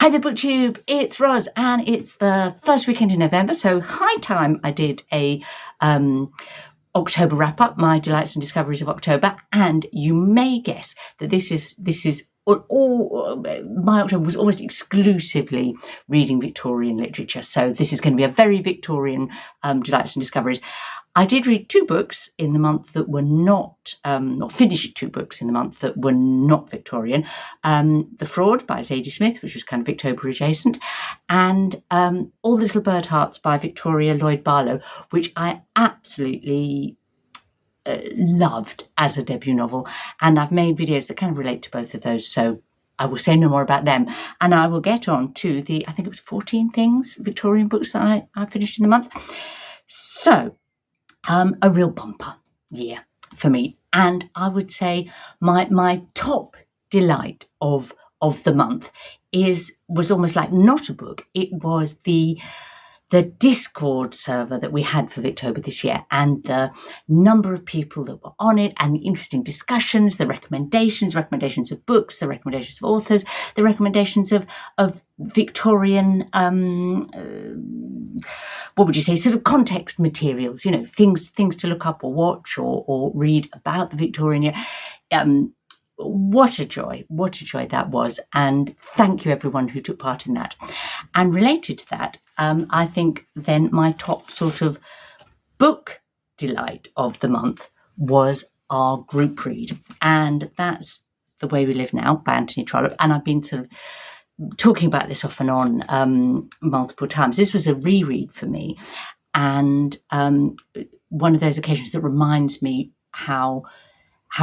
Hi there, BookTube, it's Ros, and it's the first weekend in November, so high time I did a October wrap-up, my delights and discoveries of October, and you may guess that this is all my October was almost exclusively reading Victorian literature, so this is going to be a very Victorian delights and discoveries. I did read two books in the month that were not, or finished two books in the month that were not Victorian. The Fraud by Zadie Smith, which was kind of Victober adjacent, and All the Little Bird Hearts by Victoria Lloyd Barlow, which I absolutely loved as a debut novel. And I've made videos that kind of relate to both of those, so I will say no more about them. And I will get on to I think it was 14 things, Victorian books that I finished in the month. So, a real bumper year for me, and I would say my top delight of the month was almost like not a book. It was the Discord server that we had for Victober this year, and the number of people that were on it, and the interesting discussions, the recommendations of books, the recommendations of authors, the recommendations of Victorian, what would you say, sort of context materials, things to look up or watch or read about the Victorian year. What a joy that was, and thank you everyone who took part in that. And related to that, I think then my top sort of book delight of the month was our group read, and that's The Way We Live Now by Anthony Trollope. And I've been sort of talking about this off and on multiple times. This was a reread for me, and one of those occasions that reminds me how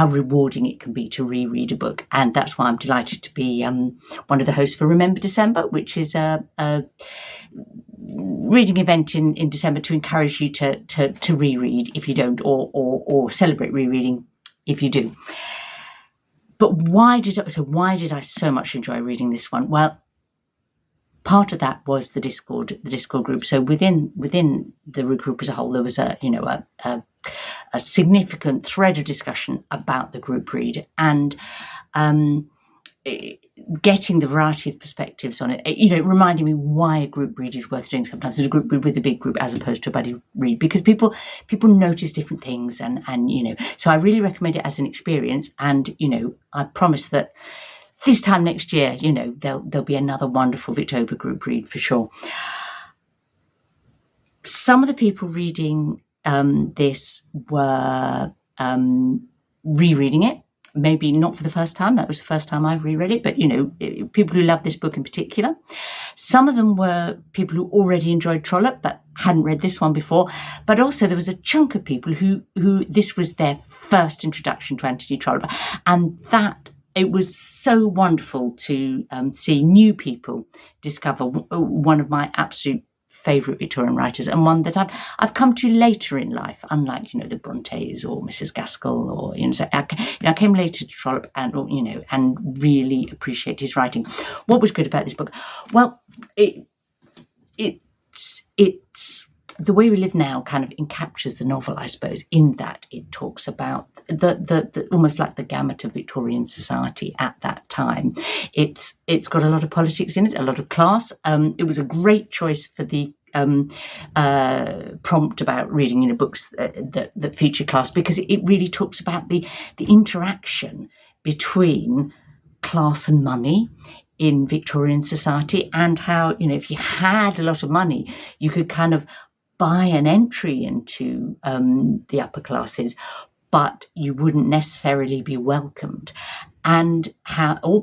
rewarding it can be to reread a book. And that's why I'm delighted to be one of the hosts for Remember December, which is a reading event in December to encourage you to reread if you don't, or celebrate rereading if you do. But why did I so much enjoy reading this one? Well, part of that was the Discord group. So within the group as a whole, there was a significant thread of discussion about the group read, and getting the variety of perspectives on it, reminding me why a group read is worth doing sometimes, as a group read with a big group as opposed to a buddy read, because people notice different things, and so I really recommend it as an experience. And I promise that this time next year, there'll be another wonderful Victober group read for sure. Some of the people reading this were rereading it, maybe not for the first time. That was the first time I've reread it, but people who love this book in particular. Some of them were people who already enjoyed Trollope but hadn't read this one before. But also there was a chunk of people who this was their first introduction to Anthony Trollope, and that it was so wonderful to see new people discover one of my absolute favourite Victorian writers, and one that I've come to later in life, unlike the Brontes or Mrs. Gaskell, or so I came later to Trollope, and really appreciate his writing. What was good about this book? Well, it's The Way We Live Now kind of encaptures the novel, I suppose, in that it talks about the almost like the gamut of Victorian society at that time. It's got a lot of politics in it, a lot of class. It was a great choice for the prompt about reading books that feature class, because it really talks about the interaction between class and money in Victorian society, and how if you had a lot of money, you could kind of buy an entry into the upper classes, but you wouldn't necessarily be welcomed. And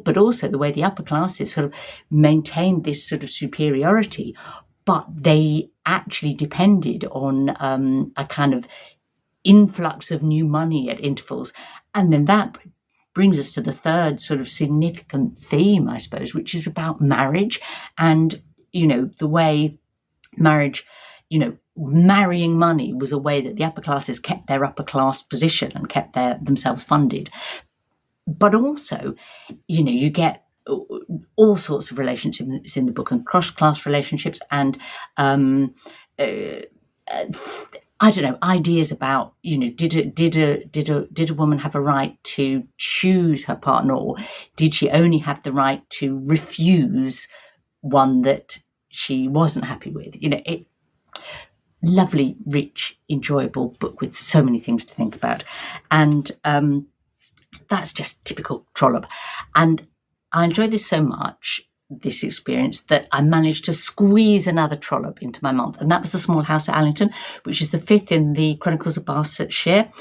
but also the way the upper classes sort of maintained this sort of superiority, but they actually depended on a kind of influx of new money at intervals. And then that brings us to the third sort of significant theme, I suppose, which is about marriage, and the way marriage, marrying money was a way that the upper classes kept their upper class position and kept themselves funded. But also, you get all sorts of relationships in the book, and cross-class relationships, and ideas about did a woman have a right to choose her partner, or did she only have the right to refuse one that she wasn't happy with. Lovely, rich, enjoyable book with so many things to think about. And that's just typical Trollope. And I enjoyed this so much, this experience, that I managed to squeeze another Trollope into my month. And that was The Small House at Allington, which is the 5th in the Chronicles of Barsetshire.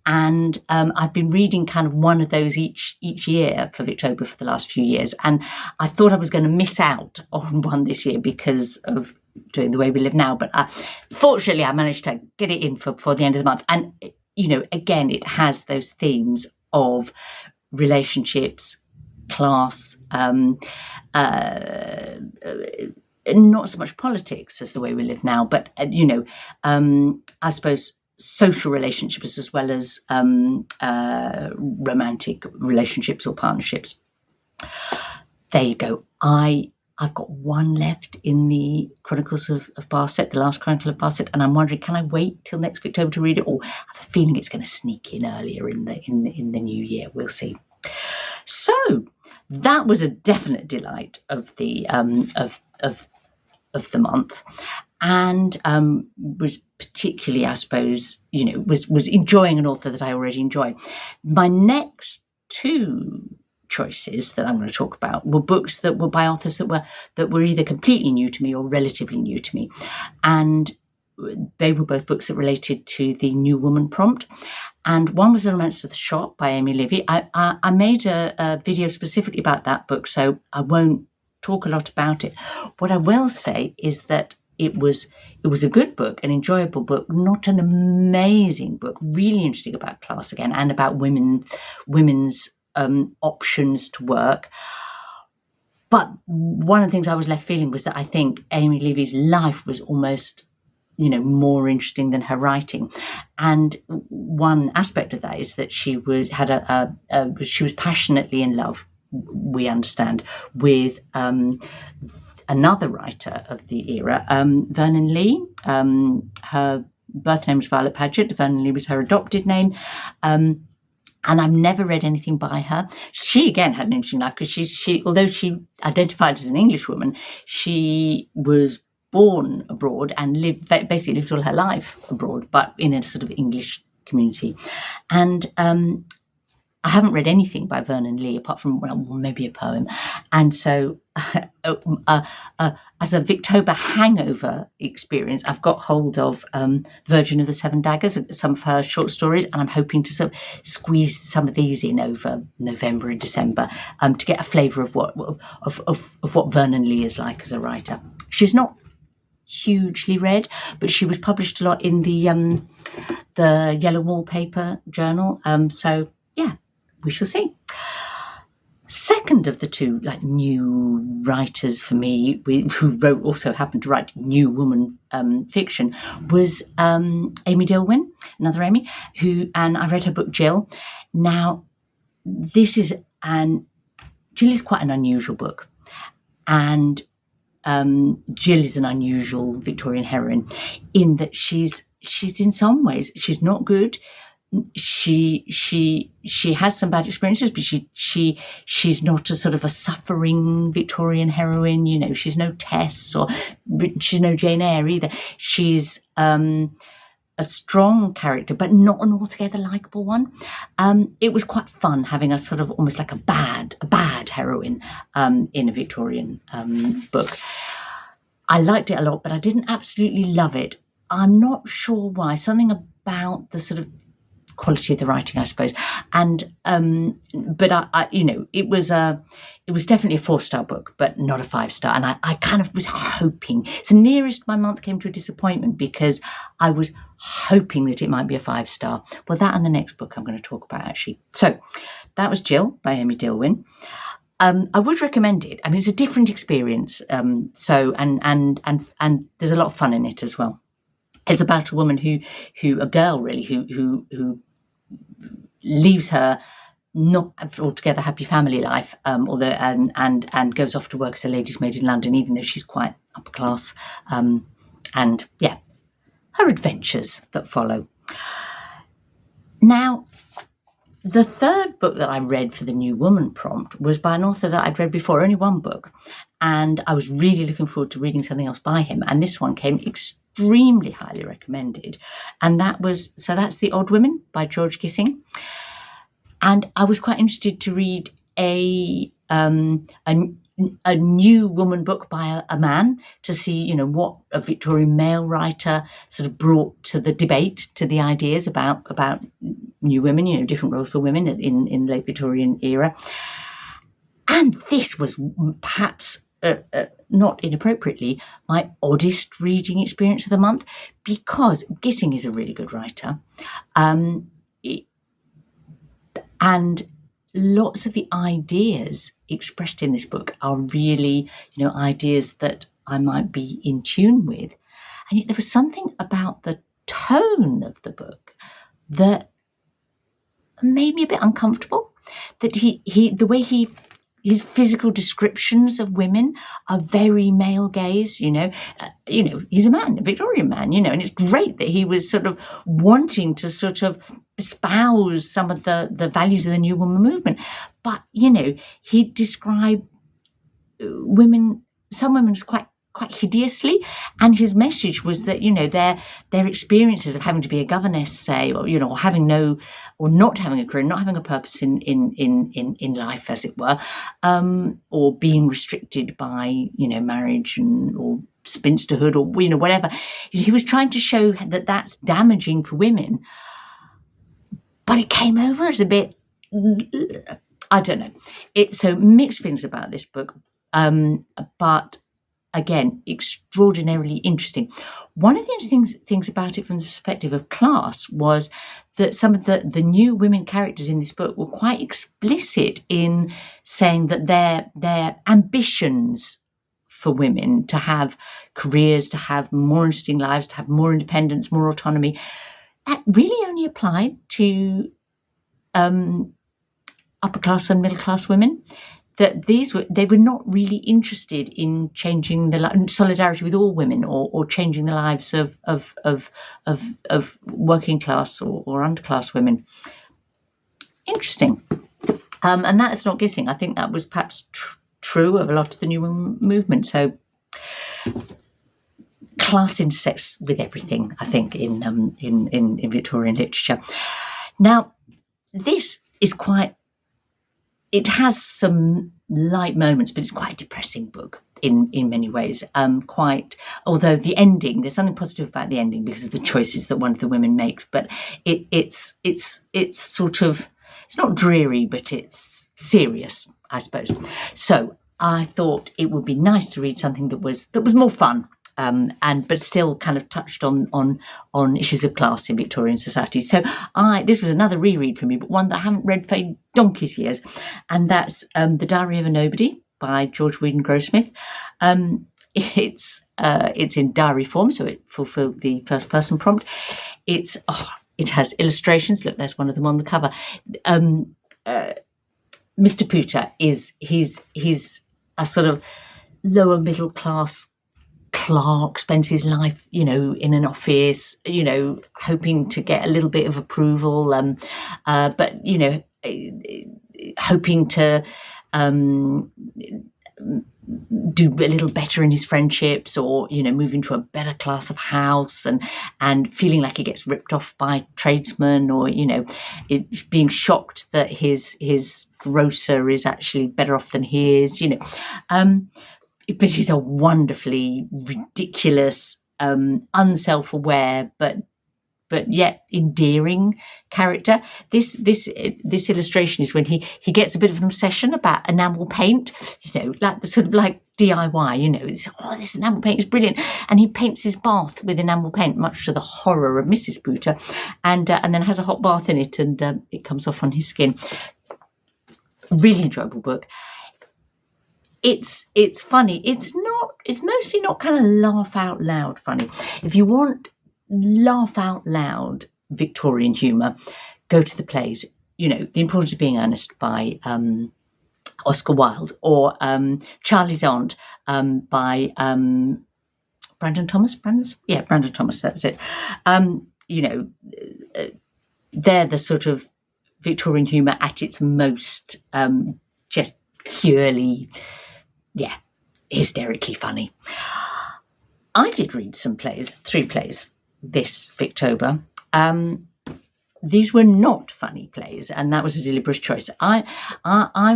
And I've been reading kind of one of those each year for Victober for the last few years. And I thought I was going to miss out on one this year because of doing The Way We Live Now. But fortunately, I managed to get it in for the end of the month. And, again, it has those themes of relationships, class, not so much politics as The Way We Live Now, but I suppose social relationships as well as romantic relationships or partnerships. There you go. I've got one left in the Chronicles of Barset, the last Chronicle of Barset, and I'm wondering, can I wait till next Victober to read it, or I have a feeling it's going to sneak in earlier in the new year. We'll see. So that was a definite delight of the of the month, and was particularly, I suppose, was enjoying an author that I already enjoy. My next two choices that I'm going to talk about were books that were by authors that were either completely new to me or relatively new to me, and they were both books that related to the New Woman prompt. And one was The Romance of the Shop by Amy Levy. I made a video specifically about that book, so I won't talk a lot about it. What I will say is that it was a good book, an enjoyable book, not an amazing book, really interesting about class again and about women's options to work. But one of the things I was left feeling was that I think Amy Levy's life was almost more interesting than her writing. And one aspect of that is that she was passionately in love, we understand, with another writer of the era, Vernon Leigh. Her birth name was Violet Paget. Vernon Leigh was her adopted name. And I've never read anything by her. She, again, had an interesting life because she although she identified as an English woman, she was born abroad and basically lived all her life abroad, but in a sort of English community. And I haven't read anything by Vernon Leigh apart from maybe a poem. And so as a Victober hangover experience, I've got hold of Virgin of the Seven Daggers, some of her short stories, and I'm hoping to sort of squeeze some of these in over November and December to get a flavour of what Vernon Leigh is like as a writer. She's not hugely read, but she was published a lot in the Yellow Wallpaper journal. So yeah, we shall see. Second of the two new writers for me, who also happened to write new woman fiction, was Amy Dillwyn, another Amy, and I read her book Jill. Now, Jill is quite an unusual book, and Jill is an unusual Victorian heroine in that she's in some ways, she's not good. She has some bad experiences, but she's not a sort of a suffering Victorian heroine. She's no Tess or she's no Jane Eyre either. She's a strong character, but not an altogether likable one. It was quite fun having a sort of almost like a bad heroine in a Victorian book. I liked it a lot, but I didn't absolutely love it. I'm not sure why. Something about the sort of quality of the writing, I suppose. And but I it was definitely a 4-star book, but not a 5-star. And I kind of was hoping, it's the nearest my month came to a disappointment, because I was hoping that it might be a 5-star. Well, that and the next book I'm going to talk about, actually. So that was Jill by Amy Dillwyn. I would recommend it. I mean, it's a different experience. So and there's a lot of fun in it as well. It's about a woman a girl really, who leaves her not altogether happy family life, although and goes off to work as a lady's maid in London, even though she's quite upper class, and yeah, her adventures that follow. Now, The third book that I read for the New Woman prompt was by an author that I'd read before, only one book, and I was really looking forward to reading something else by him, and this one came extremely highly recommended, and that's The Odd Women by George Gissing. And I was quite interested to read a new woman book by a man, to see, what a Victorian male writer sort of brought to the debate, to the ideas about new women, different roles for women in the late Victorian era. And this was perhaps, not inappropriately, my oddest reading experience of the month, because Gissing is a really good writer. And lots of the ideas expressed in this book are really, ideas that I might be in tune with. And yet there was something about the tone of the book that made me a bit uncomfortable. That the way his physical descriptions of women are very male gaze, he's a man, a Victorian man, and it's great that he was sort of wanting to sort of espouse some of the values of the New Woman movement. But, he described some women as quite hideously, and his message was that their experiences of having to be a governess, say, or or not having a career, not having a purpose in life, as it were, or being restricted by marriage or spinsterhood or whatever. He was trying to show that that's damaging for women, but it came over as a bit, I don't know. So mixed feelings about this book, but again, extraordinarily interesting. One of the interesting things about it from the perspective of class was that some of the new women characters in this book were quite explicit in saying that their ambitions for women to have careers, to have more interesting lives, to have more independence, more autonomy, that really only applied to upper class and middle class women. That they were not really interested in changing solidarity with all women, or changing the lives of working class or underclass women. Interesting, and that is not Gissing. I think that was perhaps true of a lot of the New Women movement. So class intersects with everything, I think, in Victorian literature. Now, this is it has some light moments, but it's quite a depressing book in many ways. Although the ending, there's something positive about the ending because of the choices that one of the women makes. But it's sort of, it's not dreary, but it's serious, I suppose. So I thought it would be nice to read something that was more fun. But still kind of touched on issues of class in Victorian society. So this was another reread for me, but one that I haven't read for donkey's years, and that's The Diary of a Nobody by George Weedon Grossmith. It's in diary form, so it fulfilled the first person prompt. It has illustrations. Look, there's one of them on the cover. Mr. Pooter he's a sort of lower middle class clerk, spends his life, in an office, hoping to get a little bit of approval, but hoping to do a little better in his friendships, or move into a better class of house, and feeling like he gets ripped off by tradesmen, or being shocked that his grocer is actually better off than he is, but he's a wonderfully ridiculous, unself-aware, but yet endearing character. This illustration is when he gets a bit of an obsession about enamel paint, like the sort of like DIY, this enamel paint is brilliant, and he paints his bath with enamel paint, much to the horror of Mrs. Pooter, and then has a hot bath in it, and it comes off on his skin. Really enjoyable book. It's funny. It's mostly not kind of laugh out loud funny. If you want laugh out loud Victorian humour, go to the plays. The Importance of Being Earnest by Oscar Wilde, or Charlie's Aunt by Brandon Thomas. Brandon Thomas. That's it. They're the sort of Victorian humour at its most, just purely, hysterically funny. I did read some plays, 3 plays this Victober. These were not funny plays, and that was a deliberate choice. I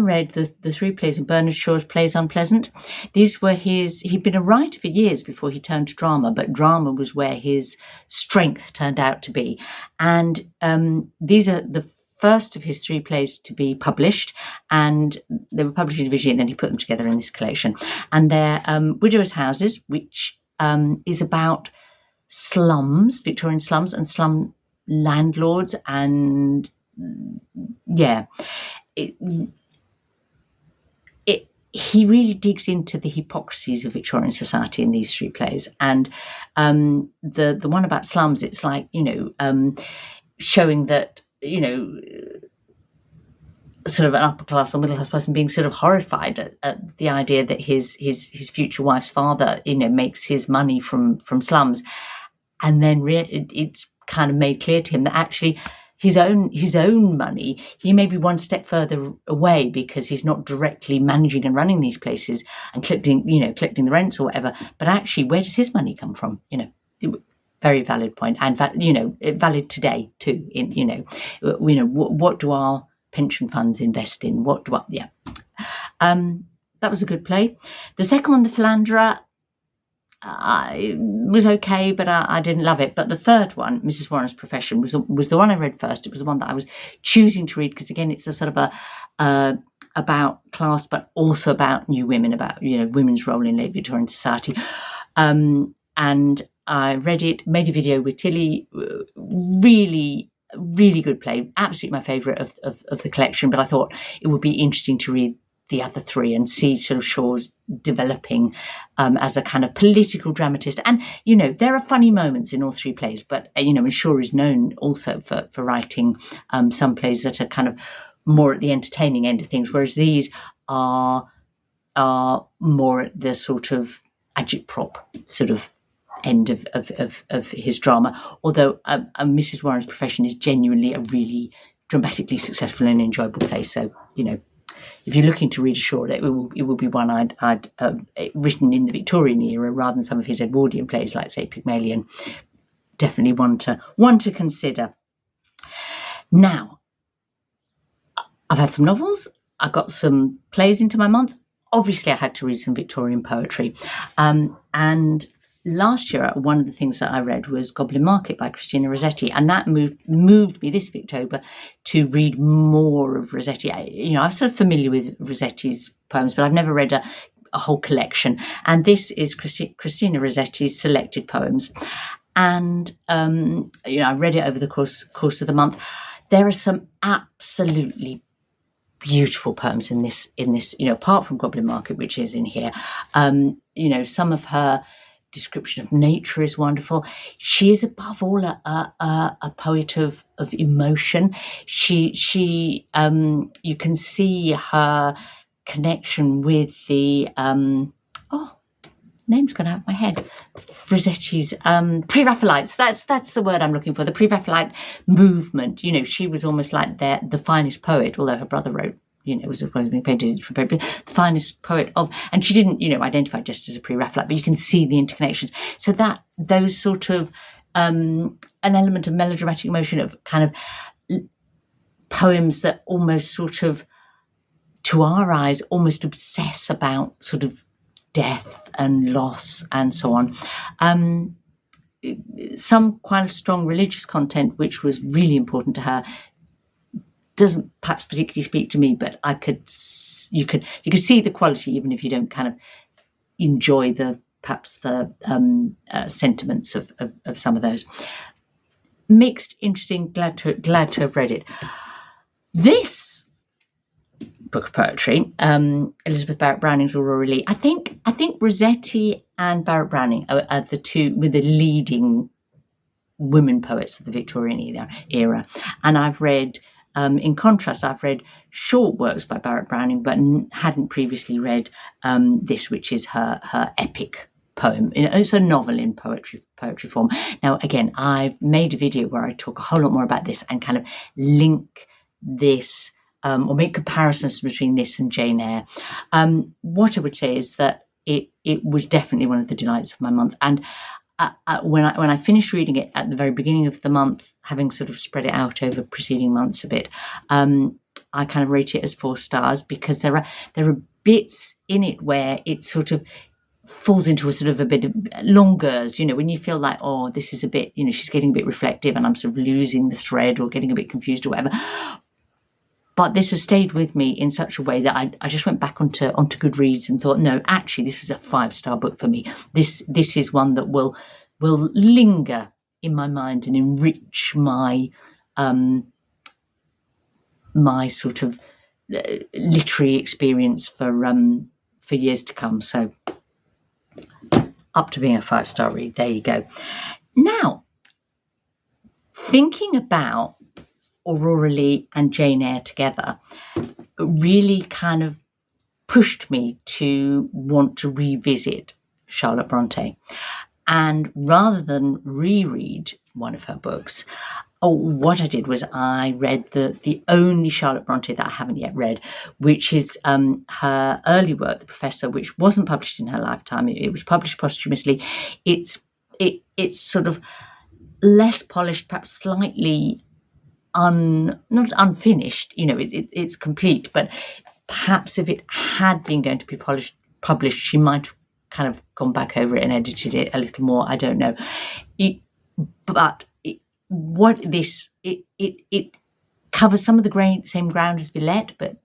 read the 3 plays in Bernard Shaw's Plays Unpleasant. These were he'd been a writer for years before he turned to drama, but drama was where his strength turned out to be. And these are the first of his 3 plays to be published, and they were published individually, and then he put them together in this collection. And they're Widowers' Houses, which is about slums, Victorian slums, and slum landlords, and he really digs into the hypocrisies of Victorian society in these 3 plays. And the one about slums, it's like, showing that, sort of an upper class or middle class person being sort of horrified at the idea that his future wife's father, makes his money from slums, and then it's kind of made clear to him that actually his own money, he may be one step further away because he's not directly managing and running these places and collecting the rents or whatever. But actually, where does his money come from? Very valid point, and valid today too. What do our pension funds invest in? That was a good play. The second one, The Philanderer, was okay, but I didn't love it. But the third one, Mrs. Warren's Profession, was the one I read first. It was the one that I was choosing to read because, again, it's a sort of about class, but also about new women, about women's role in late Victorian society. And I read it, made a video with Tilly. Really, really good play. Absolutely my favourite of the collection. But I thought it would be interesting to read the other 3 and see sort of Shaw's developing as a kind of political dramatist. And, there are funny moments in all 3 plays, but, and Shaw is known also for writing some plays that are kind of more at the entertaining end of things, whereas these are more at the sort of agitprop sort of end of his drama. Although Mrs. Warren's Profession is genuinely a really dramatically successful and enjoyable play. So, if you're looking to read a Shaw, it will be one I'd written in the Victorian era rather than some of his Edwardian plays, like, say, Pygmalion. Definitely one to consider. Now, I've had some novels. I've got some plays into my month. Obviously, I had to read some Victorian poetry. And last year, one of the things that I read was Goblin Market by Christina Rossetti, and that moved me this Victober to read more of Rossetti. I'm sort of familiar with Rossetti's poems, but I've never read a whole collection. And this is Christina Rossetti's selected poems. And I read it over the course of the month. There are some absolutely beautiful poems in this. Apart from Goblin Market, which is in here. Some of her description of nature is wonderful. She is above all a poet of emotion. She you can see her connection with the name's gone out of my head. Rossetti's Pre-Raphaelites. That's the word I'm looking for. The Pre-Raphaelite movement. She was almost like the finest poet, although her brother wrote. It was being painted for the finest poet of, and she didn't, identify just as a pre-Raphaelite, but you can see the interconnections. So that those sort of an element of melodramatic emotion, of kind of poems that almost sort of, to our eyes, almost obsess about sort of death and loss and so on. Some quite strong religious content, which was really important to her. Doesn't perhaps particularly speak to me, but you could see the quality even if you don't kind of enjoy the sentiments of some of those. Mixed, interesting, glad to have read it. This book of poetry, Elizabeth Barrett Browning's Aurora, Leigh. I think Rossetti and Barrett Browning are the two with the leading women poets of the Victorian era, and I've read. In contrast, I've read short works by Barrett Browning, but hadn't previously read this, which is her epic poem. It's a novel in poetry form. Now, again, I've made a video where I talk a whole lot more about this and kind of link this, or make comparisons between this and Jane Eyre. What I would say is that it was definitely one of the delights of my month. And when I finished reading it at the very beginning of the month, having sort of spread it out over preceding months a bit, I kind of rate it as 4 stars, because there are bits in it where it sort of falls into a sort of a bit of longers, when you feel like, oh, this is a bit, she's getting a bit reflective and I'm sort of losing the thread or getting a bit confused or whatever. But this has stayed with me in such a way that I just went back onto Goodreads and thought, no, actually, this is a 5-star book for me. This is one that will linger in my mind and enrich my my sort of literary experience for years to come. So up to being a 5-star read. There you go. Now, thinking about Aurora Leigh and Jane Eyre together really kind of pushed me to want to revisit Charlotte Bronte. And rather than reread one of her books, what I did was I read the only Charlotte Bronte that I haven't yet read, which is her early work, The Professor, which wasn't published in her lifetime. It was published posthumously. It's sort of less polished, perhaps slightly not unfinished. It's complete, but perhaps if it had been going to be published, she might have kind of gone back over it and edited it a little more. I don't know. It covers some of the same ground as Villette, but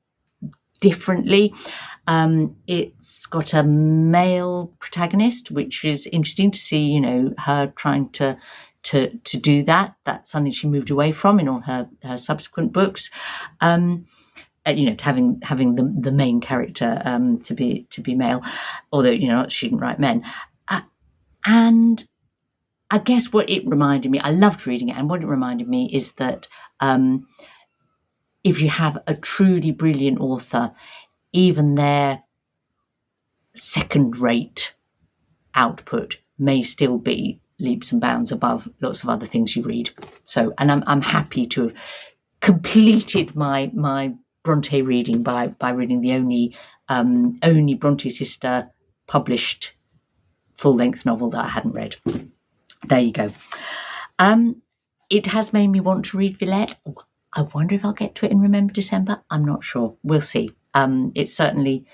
differently. It's got a male protagonist, which is interesting to see, her trying to do that. That's something she moved away from in all her subsequent books. Having the main character to be male, although she didn't write men. And I guess what it reminded me, I loved reading it, and what it reminded me is that if you have a truly brilliant author, even their second-rate output may still be leaps and bounds above lots of other things you read. So, and I'm happy to have completed my Bronte reading by reading the only Bronte sister published full-length novel that I hadn't read. There you go. It has made me want to read Villette. I wonder if I'll get to it in Remember December. I'm not sure. We'll see. It certainly,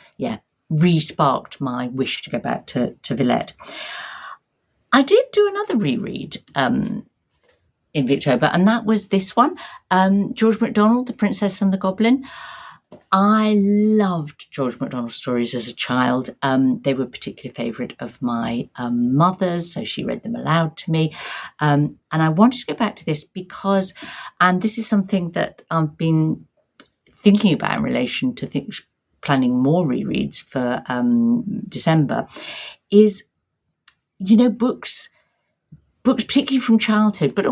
re-sparked my wish to go back to Villette. I did do another reread in Victober, and that was this one, George Macdonald, The Princess and the Goblin. I loved George Macdonald stories as a child. They were a particular favourite of my mother's, so she read them aloud to me. And I wanted to go back to this because, and this is something that I've been thinking about in relation to planning more rereads for December, is, books particularly from childhood, but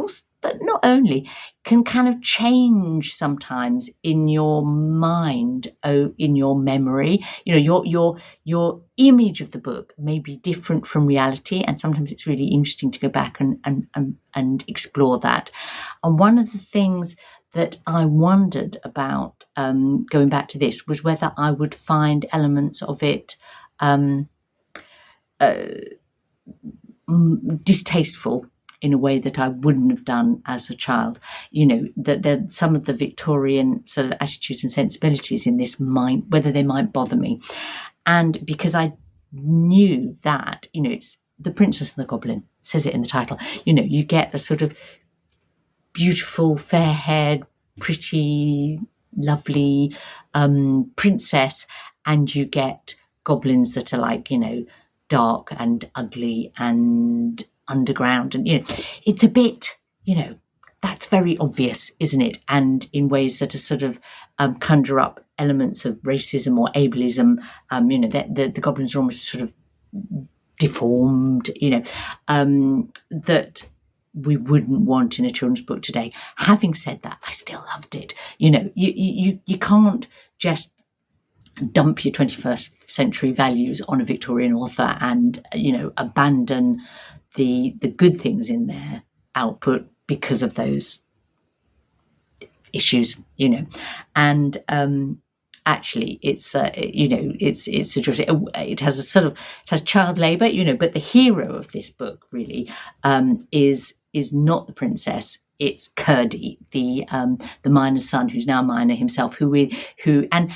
not only, can kind of change sometimes in your mind, in your memory. Your image of the book may be different from reality, and sometimes it's really interesting to go back and explore that. And one of the things that I wondered about going back to this was whether I would find elements of it distasteful in a way that I wouldn't have done as a child. That some of the Victorian sort of attitudes and sensibilities in this whether they might bother me. And because I knew that, it's The Princess and the Goblin, says it in the title, you get a sort of beautiful, fair-haired, pretty, lovely princess, and you get goblins that are like, dark and ugly and underground, and it's a bit, that's very obvious, isn't it? And in ways that are sort of conjure up elements of racism or ableism. The goblins are almost sort of deformed, that we wouldn't want in a children's book today. Having said that, I still loved it. You can't just dump your 21st century values on a Victorian author and abandon the good things in their output because of those issues, and actually it's it's a joy. It has it has child labour, but the hero of this book really is not the princess. It's Curdie, the miner's son, who's now a miner himself, and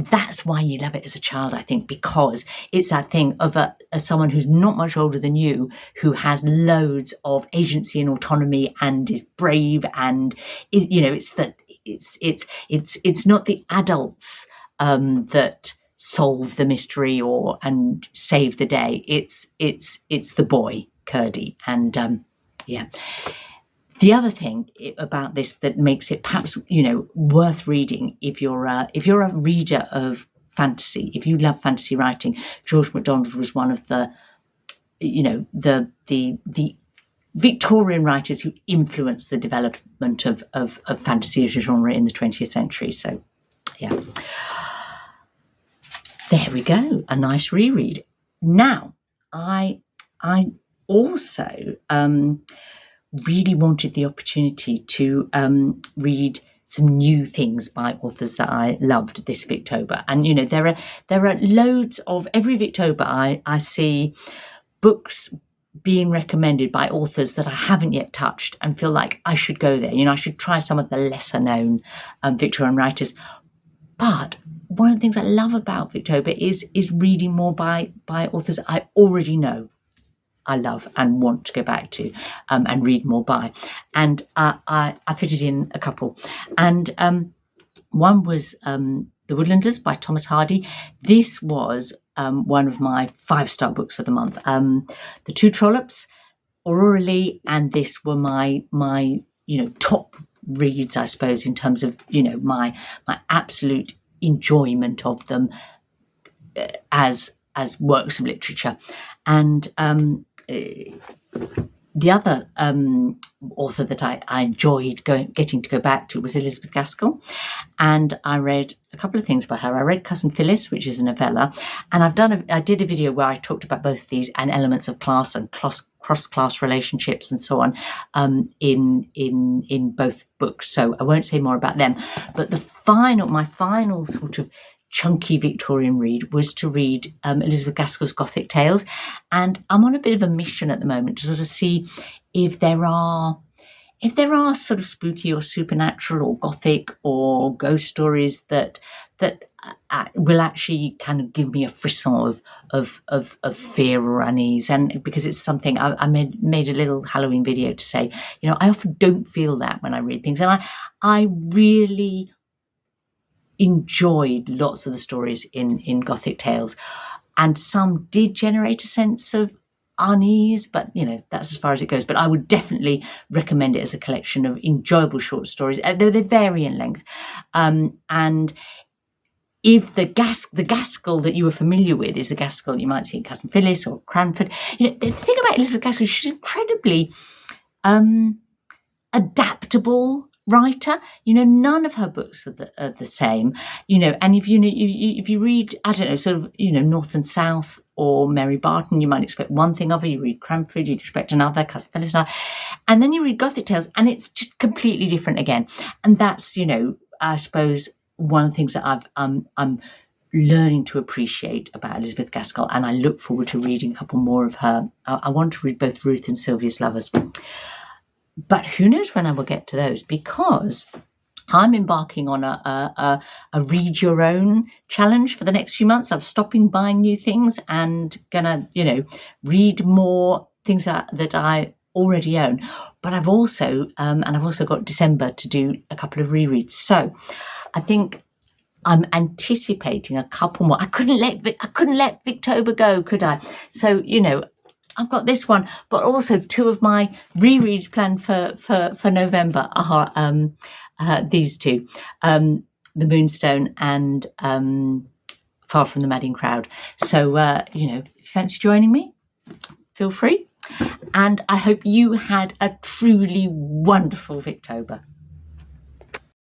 that's why you love it as a child, I think, because it's that thing of someone who's not much older than you, who has loads of agency and autonomy and is brave, and it's not the adults that solve the mystery and save the day. It's the boy Curdie, and The other thing about this that makes it perhaps worth reading if you're a reader of fantasy, if you love fantasy writing, George Macdonald was one of the Victorian writers who influenced the development of fantasy as a genre in the 20th century. So yeah, there we go, a nice reread. Now I also really wanted the opportunity to read some new things by authors that I loved this Victober. And there are loads of, every Victober I see books being recommended by authors that I haven't yet touched and feel like I should go there. I should try some of the lesser known Victorian writers. But one of the things I love about Victober is reading more by authors I already know, I love and want to go back to and read more by. And I fitted in a couple. And one was The Woodlanders by Thomas Hardy. This was one of my 5-star books of the month. The two Trollopes, Aurora, Leigh, and this were my top reads, I suppose, in terms of my absolute enjoyment of them as works of literature. And the other author that I enjoyed getting to go back to was Elizabeth Gaskell, and I read a couple of things by her. I read Cousin Phillis, which is a novella, and I did a video where I talked about both of these and elements of class and cross-class relationships and so on in both books. So I won't say more about them. But my final sort of chunky Victorian read was to read Elizabeth Gaskell's Gothic Tales, and I'm on a bit of a mission at the moment to sort of see if there are sort of spooky or supernatural or Gothic or ghost stories that will actually kind of give me a frisson of fear or unease. And because it's something I made a little Halloween video to say, I often don't feel that when I read things, and I really enjoyed lots of the stories in Gothic Tales, and some did generate a sense of unease, but that's as far as it goes. But I would definitely recommend it as a collection of enjoyable short stories, though they vary in length. And if the Gaskell that you are familiar with is the Gaskell you might see in Cousin Phillis or Cranford, the thing about Elizabeth Gaskell, she's incredibly adaptable writer. None of her books are the same. And if you read, I don't know, sort of North and South or Mary Barton, you might expect one thing of her. You read Cranford, you'd expect another, Cousin Phillis, and then you read Gothic Tales, and it's just completely different again. And that's I suppose one of the things that I'm learning to appreciate about Elizabeth Gaskell, and I look forward to reading a couple more of her. I want to read both Ruth and Sylvia's Lovers. But who knows when I will get to those, because I'm embarking on a read your own challenge for the next few months. I'm stopping buying new things and gonna, read more things that I already own. But I've also got December to do a couple of rereads. So I think I'm anticipating a couple more. I couldn't let Victober go, could I? So I've got this one, but also two of my rereads planned for November are these two, The Moonstone and Far from the Madding Crowd. So, if you fancy joining me, feel free. And I hope you had a truly wonderful Victober.